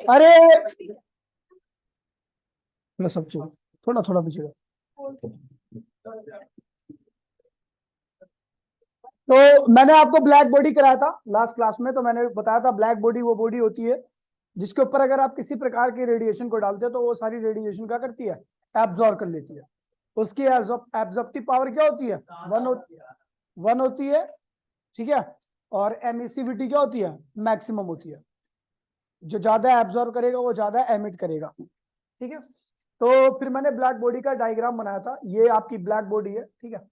अरे सब चीज थोड़ा थोड़ा पीछे। तो मैंने आपको ब्लैक बॉडी कराया था लास्ट क्लास में, तो मैंने बताया था ब्लैक बॉडी वो बॉडी होती है जिसके ऊपर अगर आप किसी प्रकार की रेडिएशन को डालते हो तो वो सारी रेडिएशन क्या करती है, एब्जॉर्ब कर लेती है। उसकी एब्जॉर्प्टिव पावर क्या होती है, वन होती है, ठीक है। और एमिसिविटी क्या होती है, मैक्सिमम होती है। जो ज्यादा एब्जॉर्ब करेगा वो ज्यादा एमिट करेगा, ठीक है। तो फिर मैंने ब्लैक बॉडी का डायग्राम बनाया था, ये आपकी ब्लैक बॉडी है, ठीक है।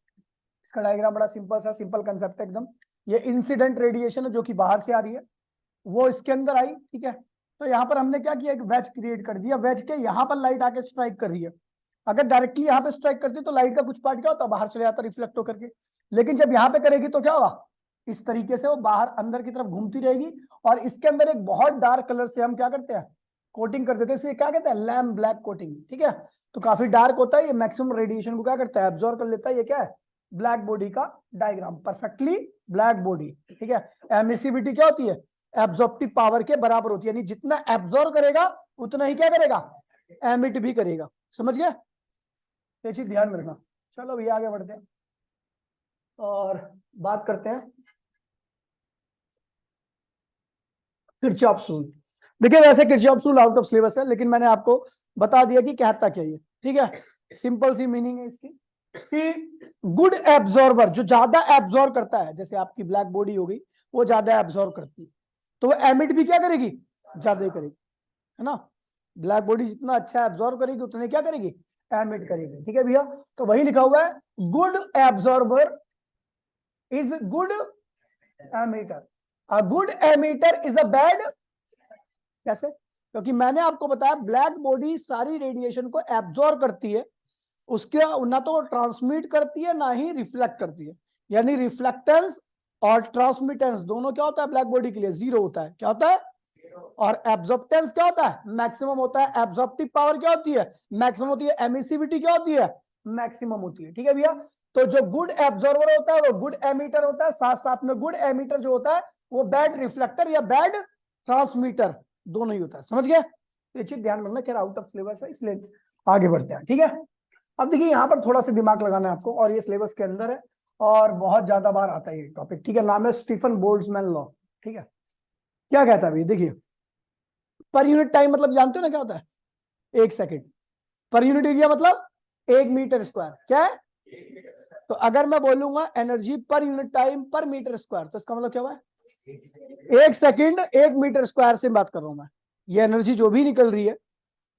इसका डायग्राम बड़ा सिंपल सा, सिंपल कंसेप्ट है एकदम। ये इंसिडेंट रेडिएशन है जो कि बाहर से आ रही है, वो इसके अंदर आई, ठीक है। तो यहाँ पर हमने क्या किया, एक वेज क्रिएट कर दिया, वेज के यहाँ पर लाइट आके स्ट्राइक कर रही है। अगर डायरेक्टली यहाँ पे स्ट्राइक करती तो लाइट का कुछ पार्ट क्या होता, बाहर चले जाता रिफ्लेक्ट होकर के। लेकिन जब यहाँ पे करेगी तो क्या होगा, इस तरीके से वो बाहर अंदर की तरफ घूमती रहेगी। और इसके अंदर एक बहुत डार्क कलर से हम क्या करते हैं, कोटिंग कर देते हैं, इसे क्या कहते हैं, लैम्प ब्लैक कोटिंग, ठीक है। तो काफी डार्क होता है, ये मैक्सिमम रेडिएशन को क्या करता है, एब्जॉर्ब कर लेता है। ये क्या है, ब्लैक बॉडी का डायग्राम, परफेक्टली ब्लैक बॉडी, ठीक है। एमिसिविटी क्या होती है, एब्जॉर्प्टिव पावर के बराबर होती है, यानी जितना एब्जॉर्ब करेगा उतना ही क्या करेगा, एमिट भी करेगा। समझ गए, ये चीज ध्यान में रखना। चलो भैया आगे बढ़ते हैं और बात करते हैं किरचॉफ रूल। देखिए वैसे Kirchhoff rule out of syllabus है, लेकिन मैंने आपको बता दिया कि कहता क्या ये, ठीक है। सिंपल सी मीनिंग है इसकी कि गुड एब्जॉर्बर, जो ज्यादा एब्जॉर्ब करता है, जैसे आपकी ब्लैक बॉडी हो गई, वो ज्यादा एब्जॉर्ब करती है, तो वो एमिट भी क्या करेगी, ज्यादा ही करेगी, है ना। ब्लैक बॉडी जितना अच्छा एब्जॉर्ब करेगी उतने क्या करेगी, एमिट करेगी, ठीक है भैया। तो वही लिखा हुआ है, good absorber is good emitter, a good emitter is a bad. कैसे, क्योंकि मैंने आपको बताया ब्लैक बॉडी सारी रेडिएशन को एब्जॉर्ब करती है, उसके ना तो ट्रांसमिट करती है ना ही रिफ्लेक्ट करती है। यानी रिफ्लेक्टेंस और ट्रांसमिटेंस दोनों क्या होता है ब्लैक बॉडी के लिए, जीरो होता है। क्या होता है, और एब्जॉर्प्टेंस क्या होता है, मैक्सिमम होता है। एब्जॉर्प्टिव पावर क्या होती है, मैक्सिमम होती है। एमिसिविटी क्या होती है, मैक्सिमम होती है, ठीक है भैया। तो जो गुड एब्जॉर्बर होता है वो गुड एमिटर होता है, साथ साथ में गुड एमिटर जो होता है वो बैड रिफ्लेक्टर या बैड ट्रांसमीटर दोनों ही होता है। समझ गए, ये चीज ध्यान रखना, खैर आउट ऑफ सिलेबस है इसलिए आगे बढ़ते हैं, ठीक है। अब देखिए यहाँ पर थोड़ा सा दिमाग लगाना है आपको, और ये सिलेबस के अंदर है और बहुत ज्यादा बार आता है ये टॉपिक, ठीक है। नाम है स्टीफन बोल्ट्जमैन लॉ, ठीक है। क्या कहता है भाई, देखिए पर यूनिट टाइम मतलब जानते हो ना क्या होता है, 1 सेकेंड। पर यूनिट एरिया मतलब 1 मीटर स्क्वायर, क्या है। तो अगर मैं बोलूंगा एनर्जी पर यूनिट टाइम पर मीटर स्क्वायर, तो इसका मतलब क्या हुआ, 1 सेकेंड 1 मीटर स्क्वायर से बात कर रहा हूं मैं। ये एनर्जी जो भी निकल रही है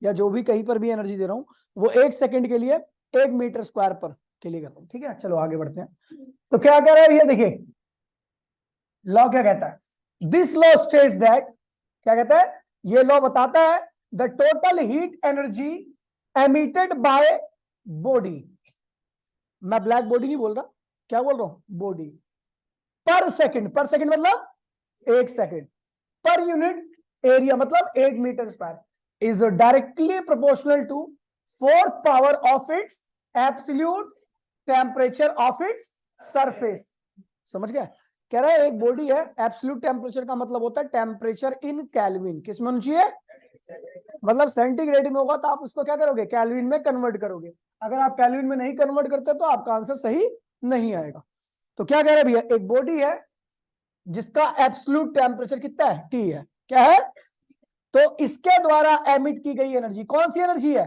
या जो भी कहीं पर भी एनर्जी दे रहा हूं, वो 1 सेकेंड के लिए 1 मीटर स्क्वायर पर के लिए कर रहा हूं, ठीक है। चलो आगे बढ़ते हैं। तो क्या कह रहा है ये देखिए, लॉ क्या कहता है, दिस लॉ स्टेट्स दैट, क्या कहता है, ये लॉ बताता है the total heat energy emitted by body, मैं ब्लैक बॉडी नहीं बोल रहा, क्या बोल रहा हूं, बॉडी, पर सेकंड मतलब 1 सेकेंड, पर यूनिट एरिया मतलब 1 metre square is directly proportional to fourth power of its absolute temperature of its surface. समझ गया, कह रहा है एक बॉडी है, एब्सोल्यूट टेम्परेचर का मतलब होता है टेम्परेचर इन केल्विन, किस में होना चाहिए, मतलब सेंटीग्रेड में होगा तो आप उसको क्या करोगे, केल्विन में कन्वर्ट करोगे। अगर आप केल्विन में नहीं कन्वर्ट करते तो आपका आंसर सही नहीं आएगा। तो क्या कह रहे हैं भैया, एक बॉडी है जिसका एब्सोल्यूट टेम्परेचर कितना है, T है, क्या है। तो इसके द्वारा एमिट की गई एनर्जी कौन सी एनर्जी है,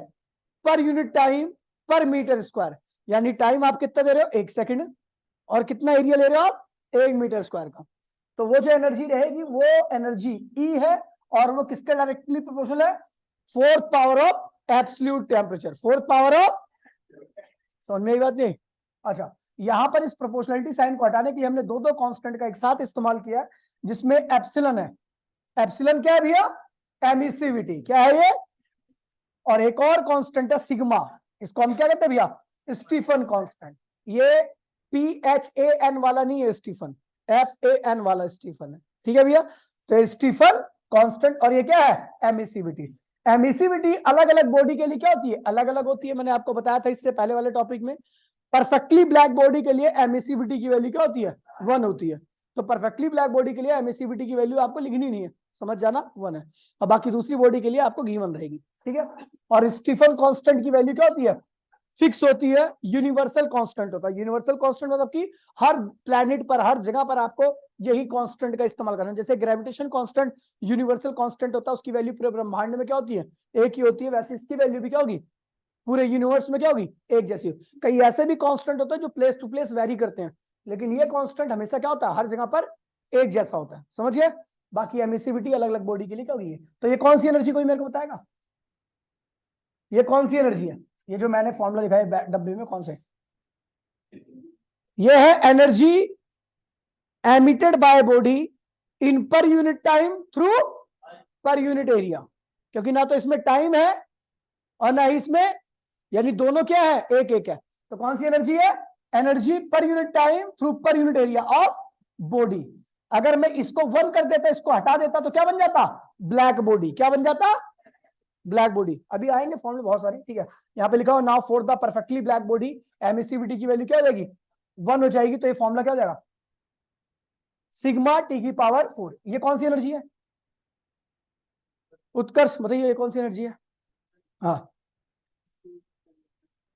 पर यूनिट टाइम पर मीटर स्क्वायर, यानी टाइम आप कितना दे रहे हो, 1 सेकेंड, और कितना एरिया ले रहे हो आप, 1 मीटर स्क्वायर का। तो वो जो एनर्जी रहेगी वो एनर्जी E है, और वो किसके डायरेक्टली प्रोपोर्शनल है, fourth power of absolute temperature, fourth power of, समझ में आई बात नहीं। अच्छा, यहां पर इस प्रोपोर्शनलिटी साइन को हटाने के लिए हमने दो दो कांस्टेंट का एक साथ इस्तेमाल किया, जिसमें एप्सिलॉन है। एप्सिलॉन क्या है भैया, एमिसिविटी, क्या है ये, और एक और कांस्टेंट है सिग्मा, इसको हम क्या कहते हैं भैया, स्टीफन कांस्टेंट। ये PHAN वाला नहीं है स्टीफन, FAN वाला स्टीफन है, ठीक है भैया। तो स्टीफन कांस्टेंट, और ये क्या है, एमिसिविटी। एमिसिविटी अलग अलग बॉडी के लिए क्या होती है, अलग अलग होती है, मैंने आपको बताया था इससे पहले वाले टॉपिक में। परफेक्टली ब्लैक बॉडी के लिए एमिसिविटी की वैल्यू क्या होती है, 1 होती है। तो परफेक्टली ब्लैक बॉडी के लिए एमिसिविटी की वैल्यू आपको लिखनी नहीं है, समझ जाना 1 है। और बाकी दूसरी बॉडी के लिए आपको गिवन रहेगी, ठीक है। और स्टीफन कांस्टेंट की वैल्यू क्या होती है, फिक्स होती है, यूनिवर्सल कांस्टेंट होता है। यूनिवर्सल कांस्टेंट मतलब कि हर प्लैनेट पर, हर जगह पर आपको यही कांस्टेंट का इस्तेमाल करना है। जैसे ग्रेविटेशन कांस्टेंट यूनिवर्सल कांस्टेंट होता है, उसकी वैल्यू पूरे ब्रह्मांड में क्या होती है, एक ही होती है, वैसे इसकी वैल्यू भी क्या होगी, पूरे यूनिवर्स में क्या होगी, एक जैसी। कई ऐसे भी कांस्टेंट होते हैं जो प्लेस टू प्लेस वेरी करते हैं, लेकिन ये कांस्टेंट हमेशा क्या होता है, हर जगह पर एक जैसा होता है, समझिए। बाकी एमिसिविटी अलग अलग बॉडी के लिए क्या होगी। तो ये कौन सी एनर्जी, कोई मेरे को बताएगा, ये कौन सी एनर्जी है, ये जो मैंने फॉर्मूला दिखाया डब्बे में, कौन से, ये है energy emitted by body in per unit time through पर यूनिट एरिया। क्योंकि ना तो इसमें टाइम है और ना ही इसमें, यानी दोनों क्या है, एक एक है। तो कौन सी एनर्जी है, एनर्जी पर यूनिट टाइम थ्रू पर यूनिट एरिया ऑफ बॉडी। अगर मैं इसको 1 कर देता, इसको हटा देता, तो क्या बन जाता, ब्लैक बॉडी। क्या बन जाता, ब्लैक बॉडी। अभी आएंगे फॉर्मूले बहुत सारे, ठीक है। यहाँ पे लिखा हो now for the perfectly black body emissivity की वैल्यू क्या हो जाएगी, 1 हो जाएगी। तो ये फॉर्मूला क्या हो जाएगा, सिग्मा टी की पावर 4। ये कौन सी एनर्जी है, उत्कर्ष बताइए, ये कौन सी एनर्जी है, हाँ,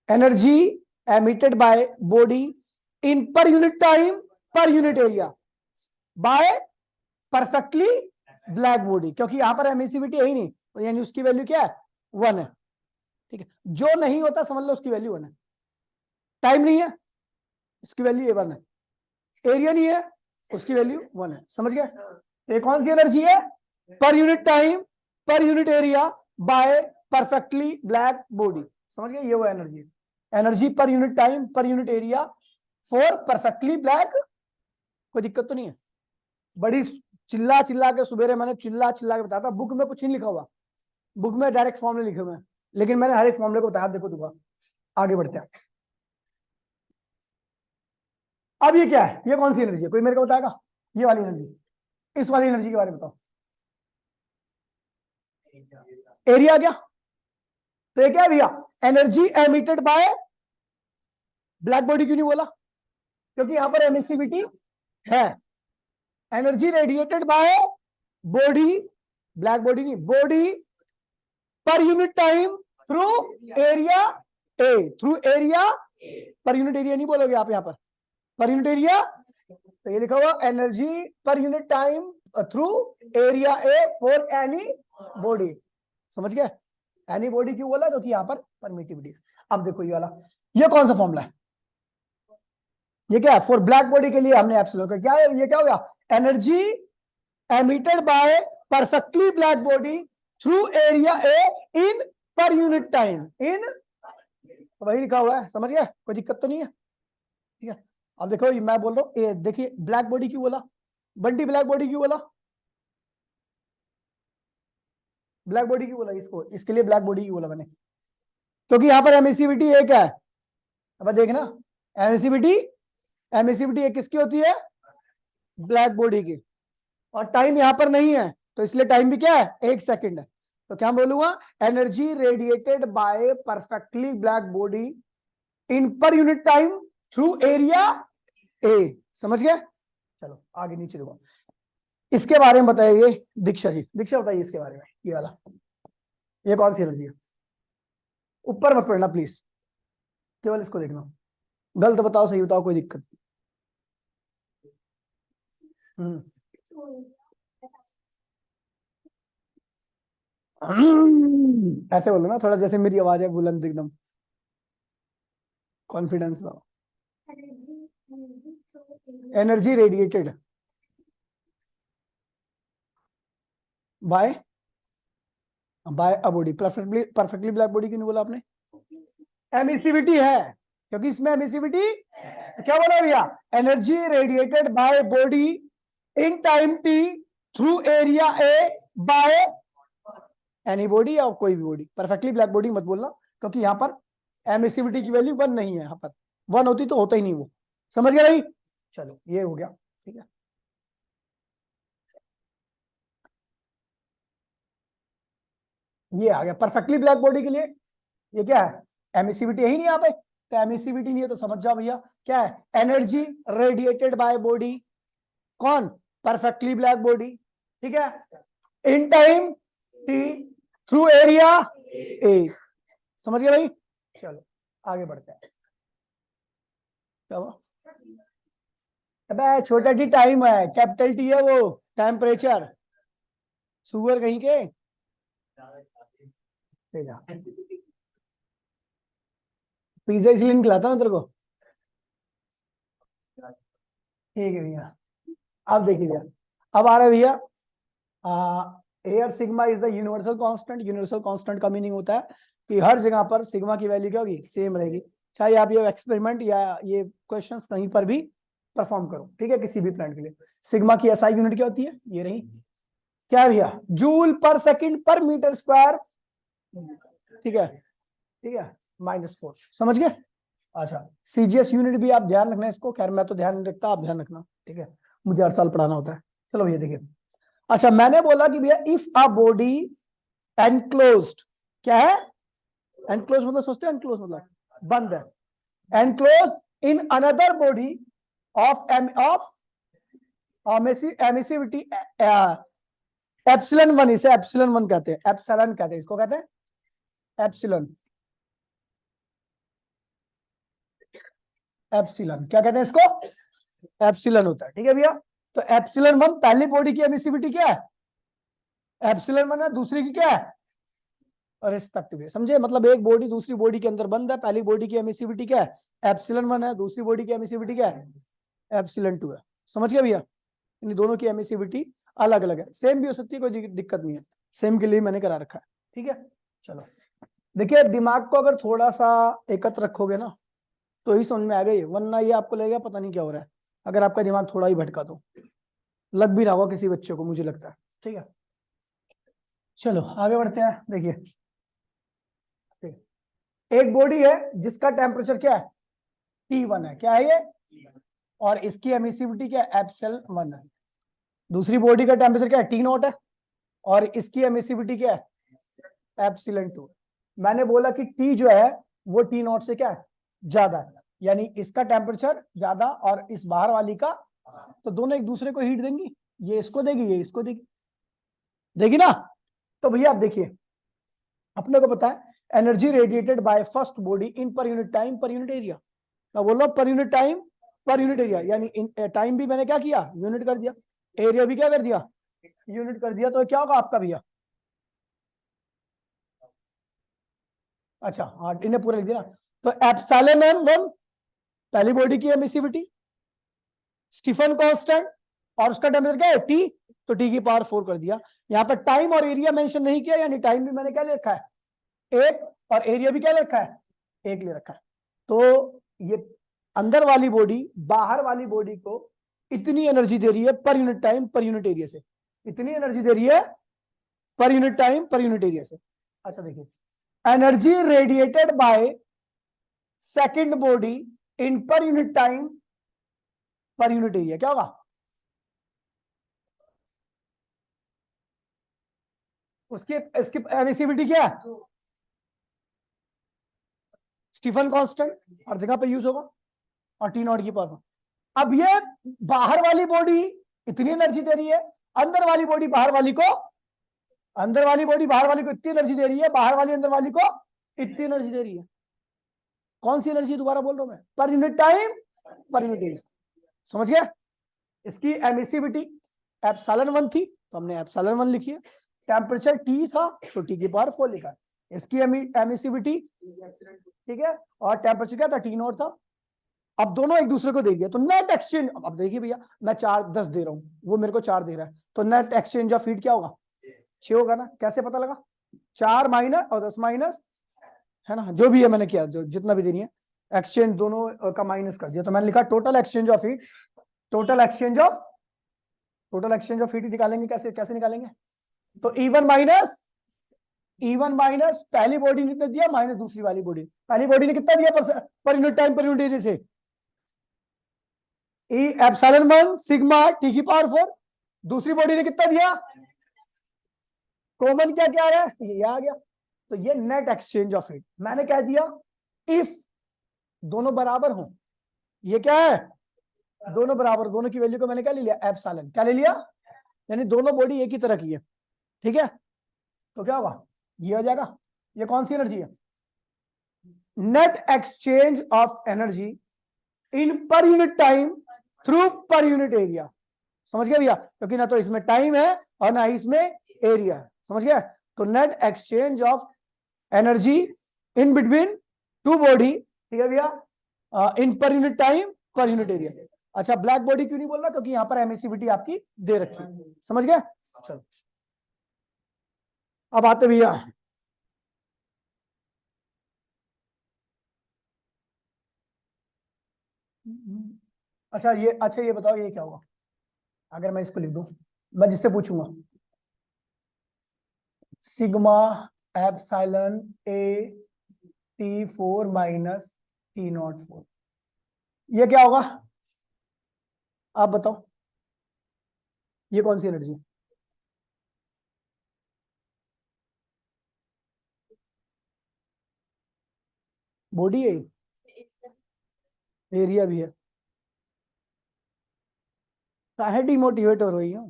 energy emitted by body in per unit time per unit area bye perfectly black body. क्योंकि यहां पर एमिसिविटी है ही नहीं, तो यानी उसकी वैल्यू क्या है, 1 है, ठीक है। जो नहीं होता समझ लो उसकी वैल्यू 1 है। टाइम नहीं है, इसकी वैल्यू 1 है। एरिया नहीं है, उसकी वैल्यू 1 है, समझ गए। ये कौन सी एनर्जी है, पर unit time per unit area bye perfectly black body, समझ गए। ये वो एनर्जी है, एनर्जी पर unit time per unit area for perfectly black. कोई दिक्कत तो नहीं है, बड़ी चिल्ला चिल्ला के सुबेरे मैंने चिल्ला चिल्ला के बताया था, बुक में कुछ नहीं लिखा हुआ, बुक में डायरेक्ट फॉर्मूले लिखे हुए हैं, लेकिन मैंने हर एक फॉर्मूले को बताया, देखो दूंगा। आगे बढ़ते हैं। अब ये क्या है, ये कौन सी एनर्जी है, कोई मेरे को बताएगा, ये वाली एनर्जी, इस वाली एनर्जी के बारे में बताओ। एरिया क्या, तो ये क्या है भैया, energy emitted by black body. क्यों नहीं बोला, क्योंकि यहां पर एमिसिविटी है। Energy radiated by body, black body नहीं, body per unit time through area A, through area, per unit area नहीं बोलोगे आप यहाँ पर यूनिट एरिया। तो ये लिखा हुआ एनर्जी पर unit time through area A for any body, समझ गए। एनी बॉडी क्यों बोला, क्योंकि यहाँ पर परमिटिविटी। अब देखो ये वाला, ये कौन सा फॉर्मूला है, ये क्या है, फॉर ब्लैक बॉडी के लिए हमने एप्सिलॉन का क्या है, ये क्या हो गया, energy emitted bye perfectly black body through area ए इन पर यूनिट टाइम, इन, वही लिखा हुआ है, समझ गया, कोई दिक्कत तो नहीं है, ठीक है। अब देखो मैं बोल रहा हूँ, देखिए ब्लैक बॉडी क्यों बोला, बंटी ब्लैक बॉडी क्यों बोला, ब्लैक बॉडी क्यों बोला इसको, इसके लिए ब्लैक बॉडी क्यों बोला मैंने, क्योंकि यहाँ पर एमिसिविटी एक है। अब देखना, एमिसिविटी, एमिसिविटी एक किसकी होती है, ब्लैक बॉडी की, और टाइम यहाँ पर नहीं है, तो इसलिए टाइम भी क्या है, 1 सेकंड है। तो क्या बोलूंगा, energy radiated by perfectly black body in per unit time through area A, समझ गए। चलो आगे नीचे देखो, इसके बारे में बताइए दीक्षा जी, दीक्षा बताइए इसके बारे में, ये वाला, ये कौन सी एनर्जी है, ऊपर मत पढ़ना प्लीज, केवल इसको देखना, गलत बताओ सही बताओ, कोई दिक्कत। ऐसे बोलो ना थोड़ा, जैसे मेरी आवाज है बुलंद एकदम, कॉन्फिडेंस लाओ। Energy radiated by by a body, perfectly black body क्यों नहीं बोला आपने, एमिसिविटी है, क्योंकि इसमें एमिसिविटी, क्या बोला भैया, energy radiated by body in time T through area A by any body या कोई भी बॉडी। परफेक्टली ब्लैक बॉडी मत बोलना, क्योंकि यहाँ पर एमिसिविटी की वैल्यू 1 नहीं है, यहाँ पर 1 होती तो होता ही नहीं वो, समझ गए भाई। चलो ये हो गया, ठीक है। ये आ गया परफेक्टली ब्लैक बॉडी के लिए, ये क्या है, एमिसिविटी है ही नहीं यहाँ पे, तो एमिसिविटी नहीं है तो समझ जाओ भैया क्या है, एनर्जी रेडिएटेड बाय बॉडी, कौन? परफेक्टली ब्लैक बॉडी, ठीक है, in time T, through area A. समझ गए भाई? चलो आगे बढ़ते हैं। क्या हुआ? अबे छोटा टी टाइम है, कैपिटल टी है वो टेम्परेचर। सुगर कहीं के पिज्जा इसलिए नहीं खिलाता हूं तेरे को। ठीक है भैया, अब देखिए भैया, अब आ रहा है भैया, air sigma is the universal constant. Universal constant का मीनिंग होता है कि हर जगह पर सिग्मा की वैल्यू क्या होगी? सेम रहेगी, चाहे आप ये एक्सपेरिमेंट या ये क्वेश्चंस कहीं पर भी परफॉर्म करो, ठीक है, किसी भी प्लांट के लिए। सिग्मा की एसआई यूनिट क्या होती है? ये रही, क्या है भैया? जूल पर सेकंड पर मीटर स्क्वायर, ठीक है, ठीक है, -4। समझ गए? अच्छा, सीजीएस यूनिट भी आप ध्यान रखना इसको, खैर मैं तो ध्यान नहीं रखता, आप ध्यान रखना, ठीक है, मुझे हर साल पढ़ाना होता है। चलो भैया देखिए, अच्छा मैंने बोला कि भैया इफ अ बॉडी एनक्लोज्ड, क्या है एनक्लोज? मतलब सोचते हैं एनक्लोज मतलब बंद है, enclose in another body of emissivity epsilon 1, इसे एप्सिलॉन 1 कहते हैं, एप्सिलॉन कहते हैं, इसको कहते हैं एप्सिलॉन। एप्सिलॉन क्या कहते हैं इसको? एप्सिलॉन होता है, ठीक है भैया। तो एप्सिलॉन 1 पहली बॉडी की एमिसिविटी क्या है? एप्सिलॉन 1 है, दूसरी की क्या है? रिस्पेक्टिव, समझे? मतलब एक बॉडी दूसरी बॉडी के अंदर बंद है, पहली बॉडी की एमिसिविटी क्या है? एप्सिलॉन 1 है, दूसरी बॉडी की एमिसिविटी क्या है? एप्सिलॉन 2 है। समझ गया भैया? इन दोनों की एमिसिविटी अलग अलग है, सेम भी हो सकती है, कोई दिक्कत नहीं है, सेम के लिए मैंने करा रखा है, ठीक है। चलो देखिए, दिमाग को अगर थोड़ा सा एकत्र रखोगे ना तो ही समझ में आ गई, वरना ये आपको लगेगा पता नहीं क्या हो रहा है, अगर आपका दिमाग थोड़ा ही भटका तो। लग भी रहा होगा किसी बच्चे को, मुझे लगता है, ठीक है। चलो आगे बढ़ते हैं। देखिए एक बॉडी है जिसका टेम्परेचर क्या है? T1 है, क्या है ये? और इसकी एमिसिविटी क्या है? एप्सिलॉन 1 है। दूसरी बॉडी का टेम्परेचर क्या है? T0 है, और इसकी एमिसिविटी क्या है? एप्सिलॉन 2। मैंने बोला कि T जो है वो T0 से क्या है? ज्यादा है, यानी इसका टेम्परेचर ज्यादा और इस बाहर वाली का, तो दोनों एक दूसरे को हीट देंगी, ये इसको देगी, ये इसको देगी, देगी ना। तो भैया आप देखिए, अपने को पता है energy radiated by first body in per unit time per unit area. मैं बोल रहा हूं पर unit time per unit area, यानी टाइम भी मैंने क्या किया? यूनिट कर दिया, एरिया भी क्या कर दिया? यूनिट कर दिया। तो क्या होगा आपका भैया? अच्छा हाँ, इन्हें पूरा लिख दिया। तो एप्सिलॉन 1 पहली बॉडी की एमिसिविटी, स्टीफन कांस्टेंट, और उसका टेम्परेचर क्या है? टी, तो टी की पावर 4 कर दिया। यहाँ पर टाइम और एरिया मेंशन नहीं किया, यानी टाइम भी मैंने क्या ले रखा है? 1, और एरिया भी क्या ले रखा है? 1 ले रखा है। तो ये अंदर वाली बॉडी बाहर वाली बॉडी को इतनी एनर्जी दे रही है पर unit time per unit area से, इतनी एनर्जी दे रही है पर unit time per unit area से। अच्छा देखिए, energy radiated by second body in per unit time per unit area, क्या होगा? उसकी इसकी एमिसिविटी क्या है? स्टीफन कांस्टेंट, हर जगह पे यूज होगा, और T0 की पावर। अब ये बाहर वाली बॉडी इतनी एनर्जी दे रही है, अंदर वाली बॉडी बाहर वाली को, अंदर वाली बॉडी बाहर वाली को इतनी एनर्जी दे रही है, बाहर वाली अंदर वाली को इतनी एनर्जी दे रही है। कौन सी एनर्जी? दोबारा बोल रहा हूं मैं, पर unit time per unit area. समझ गया? इसकी एमिसिविटी एप्सिलॉन 1 थी तो हमने एप्सिलॉन 1 लिखी है, टेम्परेचर T था तो T की पावर 4 लिखा। इसकी एमिसिविटी, ठीक है, और टेम्परेचर क्या था? T0 था। अब दोनों एक दूसरे को दे दिया तो नेट एक्सचेंज, अब देखिए भैया मैं 4 10 दे रहा हूं, वो मेरे को 4 दे रहा है, तो नेट एक्सचेंज ऑफ हीट क्या होगा? 6 होगा ना। कैसे पता लगा? 4 माइनस और 10 माइनस, है ना, जो भी है मैंने किया, जो जितना भी देनी है एक्सचेंज दोनों का माइनस कर दिया, तो मैंने लिखा total exchange of heat. Total exchange of heat निकालेंगे कैसे? कैसे निकालेंगे? तो E1 माइनस पहली बॉडी ने कितना दिया माइनस दूसरी वाली बॉडी, पहली बॉडी ने कितना दिया पर unit time per unit area से? E एप्सिलॉन 1 सिग्मा T की पावर 4, दूसरी बॉडी ने कितना दिया? कॉमन क्या क्या आ रहा है? ये आ गया। तो ये नेट एक्सचेंज ऑफ हीट। मैंने कह दिया इफ दोनों बराबर हो, ये क्या है? दोनों बराबर, दोनों की वैल्यू को मैंने क्या ले लिया, एप्सिलॉन। क्या ले लिया, यानी दोनों बॉडी एक ही तरह की है, ठीक है। तो क्या होगा, ये हो जाएगा। ये कौन सी एनर्जी है, net exchange of energy in per unit time through पर यूनिट एरिया। समझ गया भैया, क्योंकि ना तो इसमें टाइम है और ना ही इसमें एरिया है, समझ गया। तो net exchange of energy in between two body, ठीक है भैया, in per unit time per unit area. अच्छा, ब्लैक बॉडी क्यों नहीं बोल रहा, क्योंकि यहां पर एमिसिविटी आपकी दे रखी है, समझ गया। चलो अब आते भैया, अच्छा ये बताओ, ये क्या होगा अगर मैं इसको लिख दूं, मैं जिससे पूछूंगा, सिग्मा एप्सिलॉन ए T4 माइनस T04, ये क्या होगा आप बताओ, ये कौन सी एनर्जी है, बॉडी है, एरिया भी है। काहे डिमोटिवेट हो रही हो,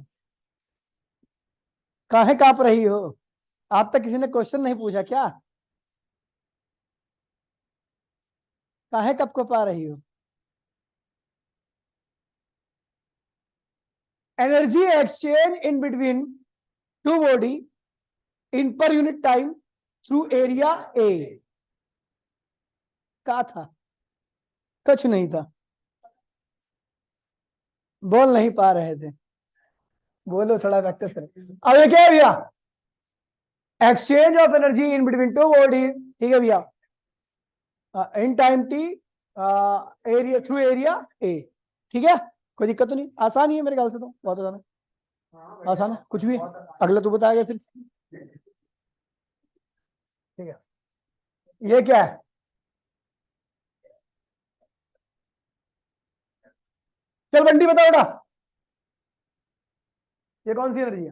काहे कांप रही हो, आप तक किसी ने क्वेश्चन नहीं पूछा क्या, काहे कप पा रही हो। Energy exchange in between two body in per unit time through area ए, क्या था, कुछ नहीं था, बोल नहीं पा रहे थे, बोलो थोड़ा प्रैक्टिस करें। अब ये क्या है भैया, exchange of energy in between two bodies, ठीक है भैया, in time T, area through area ए, ठीक है। कोई दिक्कत तो नहीं, आसान ही है मेरे ख्याल से, तो बहुत आसान है, आसान है, कुछ भी अगला तू बताएगा फिर, ठीक है। ये क्या है, चल बंटी बताओ बेटा, ये कौन सी एनर्जी है,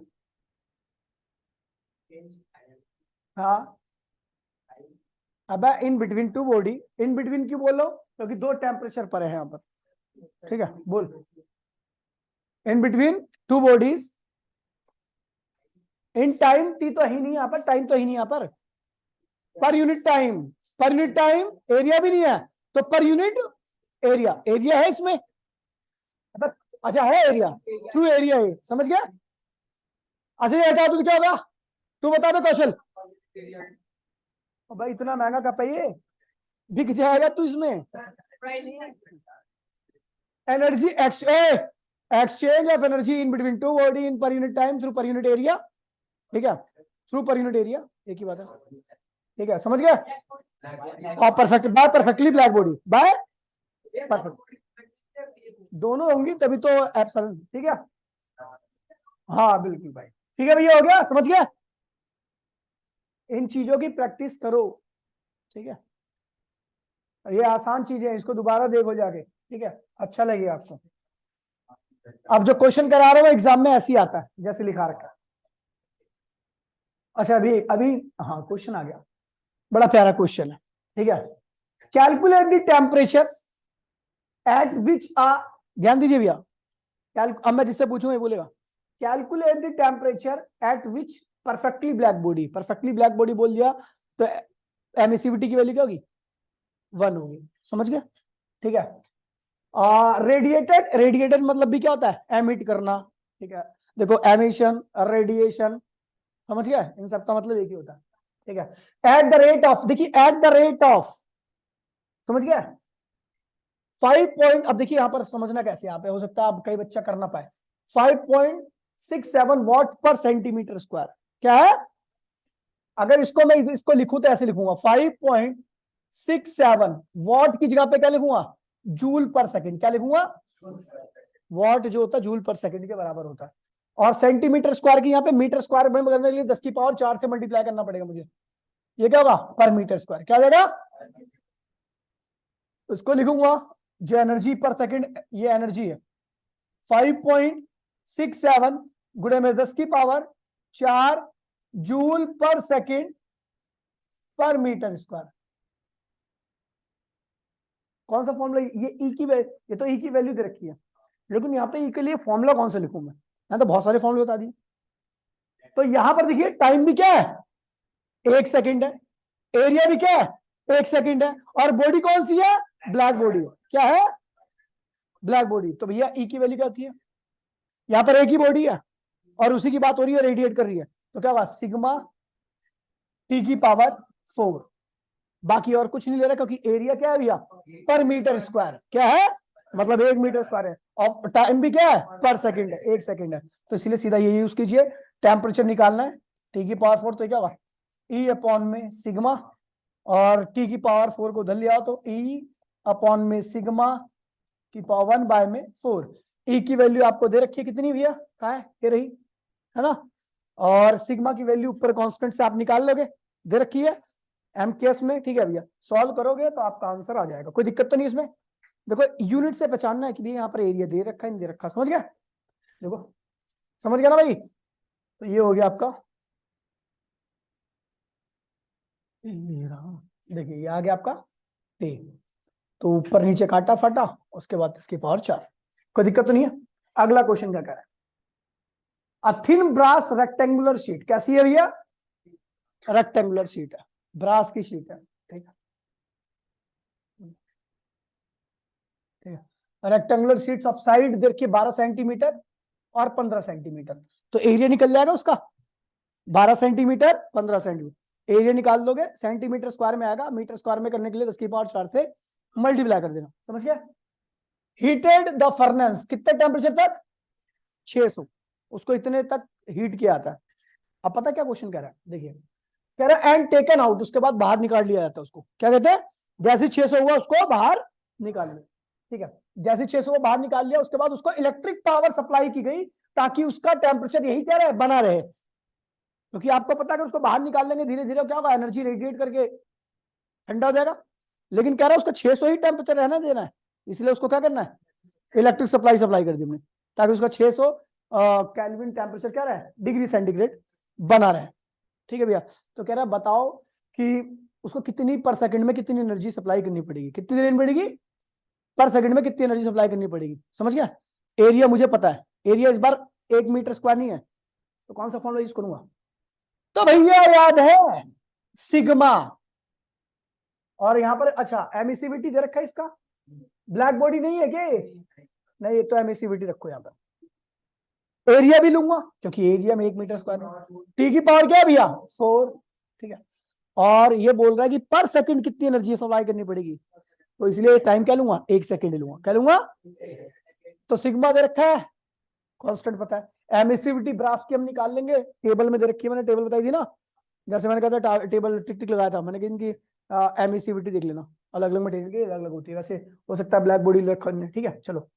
हाँ। अब इन between two body, in between क्यों बोलो, क्योंकि दो टेम्परेचर पर है यहाँ पर, ठीक है, बोल। इन between two bodies, in time T तो ही नहीं यहाँ पर, टाइम तो ही नहीं यहाँ पर unit time, per unit time, area भी नहीं है, तो पर यूनिट एरिया, एरिया है इसमें, अच्छा है एरिया, थ्रू एरिया है, समझ गया। अच्छा ये बता तू क्या होगा, तू बता दे कौशल, भाई इतना महंगा कप है ये, बिक जाएगा तू इसमें। Energy exchange of energy in between two body in per unit time through पर यूनिट एरिया, ठीक है, थ्रू पर यूनिट एरिया, एक ही बात है, ठीक है, समझ गया। और perfect, by perfectly black body, by perfect, दोनों होंगी तभी तो एप्सिलॉन, ठीक है। हाँ बिल्कुल भाई, ठीक है भैया, हो गया, समझ गया। इन चीजों की प्रैक्टिस करो, ठीक है, ये आसान चीजें हैं, इसको दोबारा देखो जाके, ठीक है, अच्छा लगेगा आपको। अब जो क्वेश्चन करा रहा हूँ एग्जाम में ऐसे ही आता है जैसे लिखा रखा है। अच्छा अभी अभी, हाँ क्वेश्चन आ गया, बड़ा प्यारा क्वेश्चन है, ठीक है। कैलकुलेट द टेम्परेचर एट विच ध्यान दीजिए भैया, अब मैं जिससे पूछूंगा ये बोलेगा, calculate the temperature at which perfectly black body, perfectly black body बोल दिया तो एमिसिविटी की वैल्यू क्या होगी, 1 होगी, समझ गया, ठीक है। रेडिएटेड, रेडिएटेड मतलब भी क्या होता है, एमिट करना, ठीक है। देखो एमिशन, रेडिएशन, समझ गया, इन सब का मतलब एक ही होता है, ठीक है। एट द रेट ऑफ, देखिए एट द रेट ऑफ, समझ गया, 5 पॉइंट, अब देखिए यहां पर समझना कैसे, यहाँ पे हो सकता है आप कई बच्चा करना पाए, 5.67 वॉट पर सेंटीमीटर स्क्वायर, क्या है, अगर इसको मैं इसको लिखूं तो ऐसे लिखूंगा, 5.67 वॉट की जगह पे क्या लिखूंगा, जूल पर सेकंड, क्या लिखूंगा, वॉट जो होता है जूल पर सेकंड के बराबर होता है, और सेंटीमीटर स्क्वायर की यहाँ पे मीटर स्क्वायर में करने के लिए 10 की पावर 4 से मल्टीप्लाई करना पड़ेगा मुझे, ये क्या होगा, पर मीटर स्क्वायर, क्या जाएगा, उसको लिखूंगा जो एनर्जी पर सेकंड, ये एनर्जी है 5.67 गुणे में 10 की पावर 4 जूल पर सेकंड पर मीटर स्क्वायर। कौन सा फॉर्मूला, ये ई की ये तो ई की वैल्यू दे रखी है, लेकिन यहाँ पे ई के लिए फॉर्मूला कौन सा लिखूं मैं तो बहुत सारे फॉर्मूले बता दिए। तो यहां पर देखिए टाइम भी क्या है, 1 सेकंड है, एरिया भी क्या है 1 सेकंड है, और बॉडी कौन सी है, ब्लैक बॉडी क्या है, ब्लैक बॉडी। तो भैया ई की वैल्यू क्या होती है, यहां पर एक ही बॉडी है और उसी की बात हो रही है, रेडिएट कर रही है, तो क्या हुआ सिग्मा टी की पावर 4, बाकी और कुछ नहीं ले रहा क्योंकि एरिया क्या है भैया पर मीटर स्क्वायर, क्या है मतलब 1 मीटर स्क्वायर है, और टाइम भी क्या है पर सेकंड है, 1 सेकंड है, तो इसलिए सीधा ये यूज कीजिए। टेम्परेचर निकालना है टी की पावर 4, तो क्या होगा ई अपॉन में सिग्मा, और टी की पावर 4 को उधर ले आओ तो ई अपॉन में सिग्मा की पावर 1/4। ई की वैल्यू आपको दे रखी है कितनी भैया, कहाँ है ये रही है ना, और सिग्मा की वैल्यू ऊपर कांस्टेंट से आप निकाल लोगे, दे रखी है एमकेएस में, ठीक है भैया, सॉल्व करोगे तो आपका आंसर आ जाएगा, कोई दिक्कत तो नहीं इसमें। देखो यूनिट से पहचानना है कि भैया यहाँ पर एरिया दे रखा है नहीं दे रखा, समझ गया, देखो समझ गया ना भाई। तो ये हो गया आपका, देखिए ये आ गया आपका टी, तो ऊपर नीचे काटा फाटा, उसके बाद इसकी पावर 4, कोई दिक्कत तो नहीं है। अगला क्वेश्चन क्या कह रहा है, a thin brass rectangular sheet, कैसी है भैया, रेक्टेंगुलर शीट है, ब्रास की शीट है, ठीक है, ठीक है, रेक्टेंगुलर शीट्स ऑफ साइड देखिए 12 सेंटीमीटर और 15 सेंटीमीटर, तो एरिया निकल जाएगा उसका 12 सेंटीमीटर 15 सेंटीमीटर, एरिया निकाल लोगे सेंटीमीटर स्क्वायर में आएगा, मीटर स्क्वायर में करने के लिए 10 की पावर 4 से मल्टीप्लाई कर देना, समझ गया। हीटेड द फर्नेस कितने टेम्परेचर तक, 600, उसको इतने तक हीट किया जाता है। अब पता क्या क्वेश्चन कह रहा है, देखिए कह रहा है एंड टेकन आउट, उसके बाद बाहर निकाल लिया जाता है, उसको क्या कहते हैं, जैसे 600 हुआ उसको बाहर निकाल लिया, ठीक है, जैसे 600 को बाहर निकाल लिया उसके बाद उसको इलेक्ट्रिक पावर सप्लाई की गई ताकि उसका टेम्परेचर यही क्या रहे, बना रहे, क्योंकि आपको पता है कि उसको बाहर निकाल लेंगे धीरे धीरे क्या होगा, एनर्जी रेडिएट करके ठंडा हो जाएगा, लेकिन कह रहा है उसका 600 ही टेम्परेचर रहना देना है, इसलिए उसको क्या करना है, इलेक्ट्रिक सप्लाई कर दी हमने, ताकि उसका 600 केल्विन टेम्परेचर क्या रहे, डिग्री सेंटीग्रेड बना रहे, ठीक है भैया। तो कह रहा है बताओ कि उसको कितनी पर सेकंड में कितनी एनर्जी सप्लाई करनी पड़ेगी, कितनी देनी पड़ेगी पर सेकंड में कितनी एनर्जी सप्लाई करनी पड़ेगी, समझ गया। एरिया मुझे पता है, एरिया इस बार 1 मीटर स्क्वायर नहीं है, तो कौन सा फॉर्मूला यूज करूंगा, तो भैया याद है सिग्मा, और यहां पर अच्छा एमिसिविटी दे रखा है इसका, ब्लैक बॉडी नहीं है क्या, नहीं तो एमिसिविटी रखो यहाँ पर, एरिया भी लूंगा क्योंकि एरिया में 1 मीटर स्क्वायर है, टी की पावर क्या है भैया 4, ठीक है, और ये बोल रहा है कि पर सेकंड कितनी एनर्जी सप्लाई करनी पड़ेगी, तो इसलिए टाइम क्या लूंगा 1 सेकंड लूंगा, क्या लूंगा, तो सिग्मा दे रखा है कांस्टेंट पता है, एमिसिविटी ब्रास की हम निकाल लेंगे, टेबल में दे रखी है, मैंने टेबल बताई थी ना, जैसे मैंने कहा था टेबल टिक टिक लगाया था मैंने, कि इनकी एमिसिविटी देख लेना, अलग अलग मटेरियल की अलग अलग होती है, वैसे हो सकता है ब्लैक बॉडी रखा, ठीक है। चलो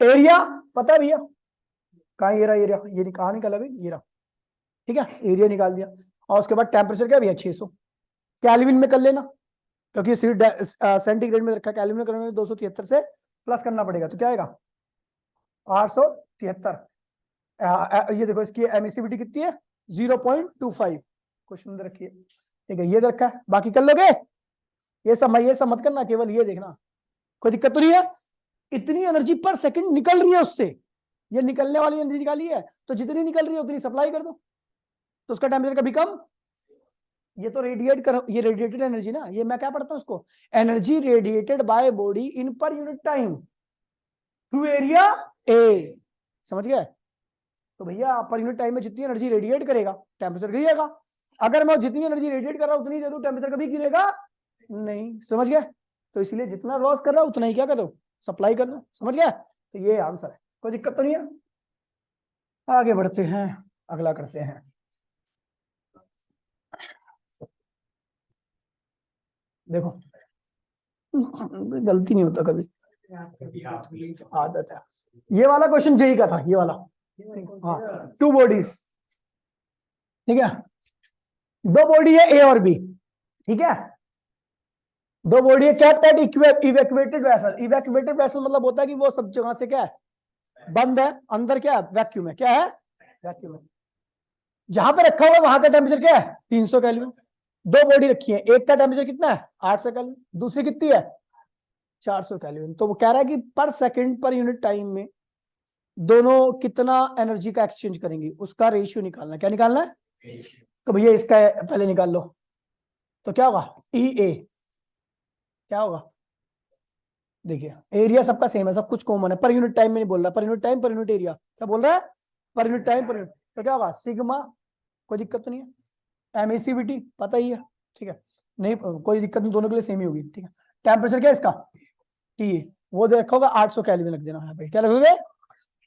एरिया पता है भैया, कहाँ ये रहा एरिया, ये कहाँ निकाला भाई, ये रहा, ठीक है, एरिया निकाल दिया, और उसके बाद टेम्परेचर क्या भैया 600, केल्विन में कर लेना क्योंकि सेंटीग्रेड में रखा, केल्विन में करने में 273 से प्लस करना पड़ेगा, तो क्या आएगा 873, ये देखो इसकी एमिसिविटी कितनी है 0.25, क्वेश्चन रखिए, ठीक है, ये रखा है, बाकी कर लोगे, ये सब मत करना, केवल ये देखना, कोई दिक्कत तो नहीं है। इतनी एनर्जी पर सेकंड निकल रही है उससे, ये निकलने वाली एनर्जी निकाली है, तो जितनी निकल रही है उतनी सप्लाई कर दो, तो उसका टेम्परेचर कभी कम, ये तो रेडिएट कर, ये रेडिएटेड एनर्जी ना, ये मैं क्या पढ़ता हूं उसको, energy radiated by body in per unit time through area A, समझ गए। तो भैया पर यूनिट टाइम में जितनी एनर्जी रेडिएट करेगा टेम्परेचर गिरेगा, अगर मैं जितनी एनर्जी रेडिएट कर रहा हूं उतनी दे दूं टेम्परेचर कभी गिरेगा नहीं, समझ गए। तो इसलिए जितना लॉस कर रहा हूं उतना ही क्या कर दो, सप्लाई कर दो, समझ गया। तो ये आंसर है, कोई दिक्कत तो नहीं है। आगे बढ़ते हैं, अगला करते हैं। देखो गलती नहीं होता कभी, आदत है। ये वाला क्वेश्चन जेई का था, ये वाला, हाँ 2 बॉडीज, ठीक है, 2 बॉडी है ए और बी, ठीक है, 2 बॉडी है, kept at evacuated vessel, evacuated vessel मतलब होता है कि वो सब जगह से क्या है बंद है, अंदर क्या है वैक्यूम है, क्या है वैक्यूम है, जहां पे रखा हुआ वहां का टेम्परेचर क्या है 300 केल्विन। 2 बॉडी रखी है, एक का टेम्परेचर कितना है 800 केल्विन, दूसरी कितनी है 400 केल्विन। तो वो कह रहा है कि पर सेकंड पर यूनिट टाइम में दोनों कितना एनर्जी का एक्सचेंज करेंगी उसका रेशियो निकालना। क्या निकालना है? तो भैया इसका पहले निकाल लो। तो क्या होगा? EA क्या होगा? देखिए एरिया सबका सेम है, सब कुछ कॉमन है, पर यूनिट टाइम में नहीं बोल रहा, पर unit time per unit area. क्या बोल रहा है? पर यूनिट टाइम पर यूनिट। तो क्या होगा? सिग्मा, कोई दिक्कत तो नहीं है। एमएसीवीटी पता ही है, ठीक है, नहीं कोई दिक्कत नहीं, दोनों के लिए सेम ही होगी, ठीक है। टेम्परेचर क्या है इसका? टी, वो दे रखा होगा 800 केल्विन रख देना यहाँ पे। क्या रखोगे?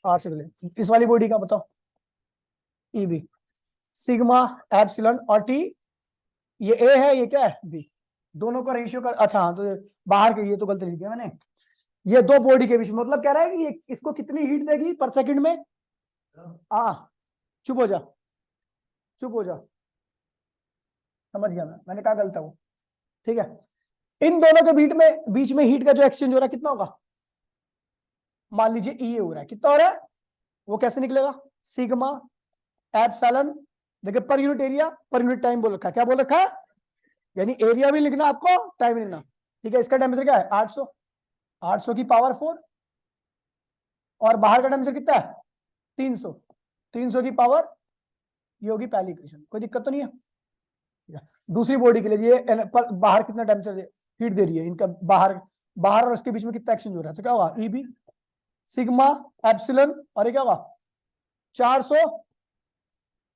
800 केल्विन। इस वाली बॉडी का बताओ, ईबी, सिग्मा एप्सिलॉन और टी, ये ए है, ये क्या है? बी। दोनों का रेशियो का, अच्छा हाँ, तो बाहर के, ये तो गलत लिख दिया मैंने। ये दो बॉडी के बीच में, मतलब कह रहा है कि ये इसको कितनी हीट देगी पर सेकंड में? चुप हो जा, चुप हो जा, समझ गया मैंने कहा गलत है वो, ठीक है। इन दोनों के बीच में हीट का जो एक्सचेंज हो रहा है कितना होगा? मान लीजिए ई हो रहा है, कितना हो रहा है? वो कैसे निकलेगा? सिग्मा एप्सिलॉन, देखिए पर unit area per unit time बोल रखा है। क्या बोल रखा है? यानी एरिया भी लिखना आपको, टाइम भी लिखना, ठीक है। इसका टेम्परेचर क्या है? 800, 800 की पावर 4, और बाहर का टेम्परेचर कितना है? 300, 300 की पावर, ये होगी पहली इक्वेशन। कोई दिक्कत तो नहीं है? दूसरी बॉडी के लिए ये बाहर कितना टेम्परेचर हीट दे रही है, इनका बाहर बाहर और उसके बीच में कितना एक्सचेंज हो रहा है? तो क्या होगा? ईबी सिग्मा एप्सिलॉन, और ये क्या होगा? 400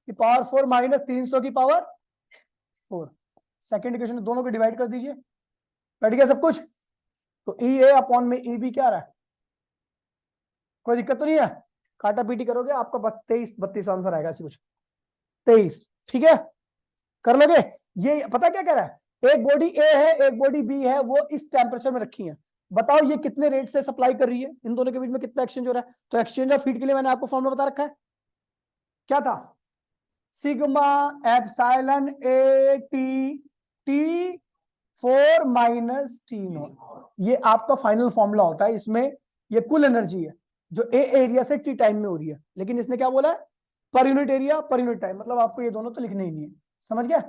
की पावर 4 माइनस 300 की पावर 4। सेकेंड इक्वेशन दोनों को डिवाइड कर दीजिए, बैठ गया सब कुछ। तो ई ए अपॉन में ई बी क्या आ रहा है? कोई दिक्कत तो नहीं है? काटा पीटी करोगे आपका 32 आंसर आएगा, ऐसे कुछ 23, ठीक है, कर लोगे। ये पता क्या कह रहा है? एक बॉडी ए है, एक बॉडी बी है, वो इस टेम्परेचर में रखी है। बताओ ये कितने रेट से सप्लाई कर रही है, इन दोनों के बीच में कितना एक्सचेंज हो रहा है? तो एक्सचेंज ऑफ हीट के लिए मैंने आपको फॉर्मूला बता रखा है, क्या था? Sigma epsilon A T, T 4 minus T not, ये आपका फाइनल फॉर्मूला होता है। इसमें ये कुल एनर्जी है जो ए एरिया से टी टाइम में हो रही है, लेकिन इसने क्या बोला है? पर unit area per unit time, मतलब आपको ये दोनों तो लिखने ही नहीं है, समझ गया?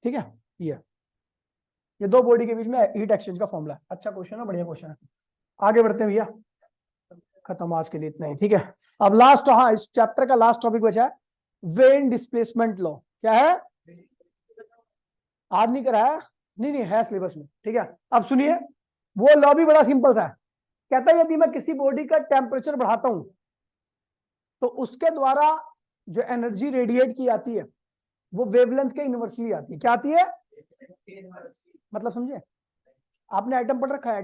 ठीक है, ये दो बॉडी के बीच में हीट एक्सचेंज का फॉर्मूला है। अच्छा क्वेश्चन है, बढ़िया क्वेश्चन है। आगे बढ़ते हैं भैया, खत्म आज के लिए इतना ही, ठीक है। अब लास्ट, हाँ, इस चैप्टर का लास्ट टॉपिक बचा है, वेन डिस्प्लेसमेंट लॉ। क्या है? आज नहीं कराया, नहीं है सिलेबस में, ठीक है। अब सुनिए, वो लॉ भी बड़ा सिंपल सा है। कहता है यदि मैं किसी बॉडी का टेम्परेचर बढ़ाता हूं तो उसके द्वारा जो एनर्जी रेडिएट की जाती है वो वेवलेंथ के इनवर्सली आती है। क्या आती है? मतलब समझे? आपने एटम पढ़ रखा है?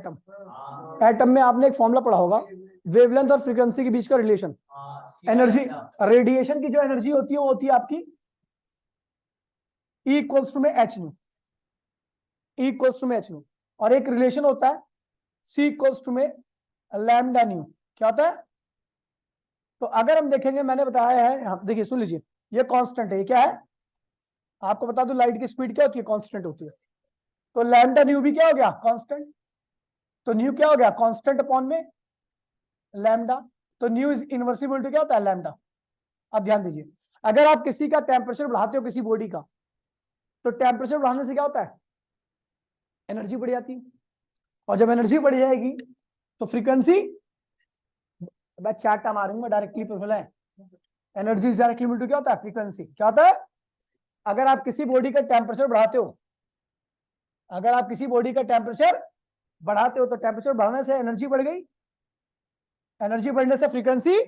एटम में आपने एक फॉर्मूला पढ़ा होगा, वेवलेंथ और फ्रीक्वेंसी के बीच का रिलेशन। एनर्जी, रेडिएशन की जो एनर्जी होती है वो होती है आपकी E इक्वल्स टू में H nu, E equals to में एच न्यू, और एक रिलेशन होता है C इक्वल्स टू में लैम्डा न्यू। क्या होता है? तो अगर हम देखेंगे, मैंने बताया है, देखिए सुन लीजिए, ये कांस्टेंट है, ये क्या है? आपको बता दूं लाइट की स्पीड क्या होती है? कांस्टेंट होती है। तो लैम्डा न्यू भी क्या हो गया? कांस्टेंट। तो न्यू क्या हो गया? कांस्टेंट अपॉन में लैम्डा। तो न्यू इज इनवर्सिबल टू क्या होता है? लैम्डा। अब ध्यान दीजिए, अगर आप किसी का टेम्परेचर बढ़ाते हो, किसी बॉडी का, तो टेम्परेचर बढ़ाने से क्या होता है? एनर्जी बढ़ जाती है, और जब एनर्जी बढ़ जाएगी तो फ्रीक्वेंसी, मैं चार्टा मारूंगा डायरेक्टली प्रोफाइल है, energy is directly equal to क्या होता है? फ्रीक्वेंसी। क्या होता है? अगर आप किसी बॉडी का टेम्परेचर बढ़ाते हो, अगर आप किसी बॉडी का टेम्परेचर बढ़ाते हो तो टेम्परेचर बढ़ाने से एनर्जी बढ़ गई, एनर्जी बढ़ने से फ्रीक्वेंसी,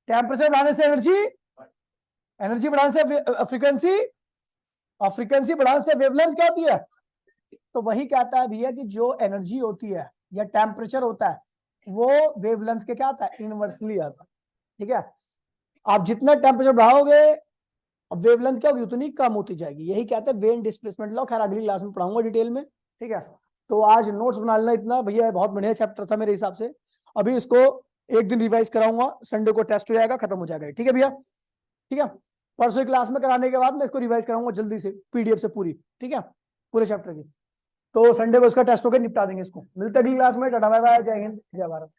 टेम्परेचर बढ़ाने से एनर्जी, एनर्जी बढ़ाने से फ्रीक्वेंसी, और फ्रीक्वेंसी बढ़ाने से वेवलेंथ क्या होती है? तो वही कहता है भैया कि जो एनर्जी होती है या टेम्परेचर होता है वो वेवलेंथ के क्या आता है? इनवर्सली आता है, ठीक है। आप जितना टेम्परेचर बढ़ाओगे वेवलेंथ क्या होगी? उतनी कम होती जाएगी। यही कहते हैं वेन डिस्प्लेसमेंट लॉ। खैर अगली क्लास में पढ़ाऊंगा डिटेल में, ठीक है। तो आज नोट्स बना लेना इतना भैया, बहुत बढ़िया चैप्टर था मेरे हिसाब से। अभी इसको एक दिन रिवाइज कराऊंगा, संडे को टेस्ट हो जाएगा, खत्म हो जाएगा, ठीक है भैया, ठीक है। परसों क्लास में कराने के बाद मैं इसको रिवाइज कराऊंगा जल्दी से, पीडीएफ से पूरी, ठीक है, पूरे चैप्टर की। तो संडे को इसका टेस्ट होकर निपटा देंगे इसको। मिलते अगली क्लास में। टाटा बाय बाय, जय हिंद, जय भारत।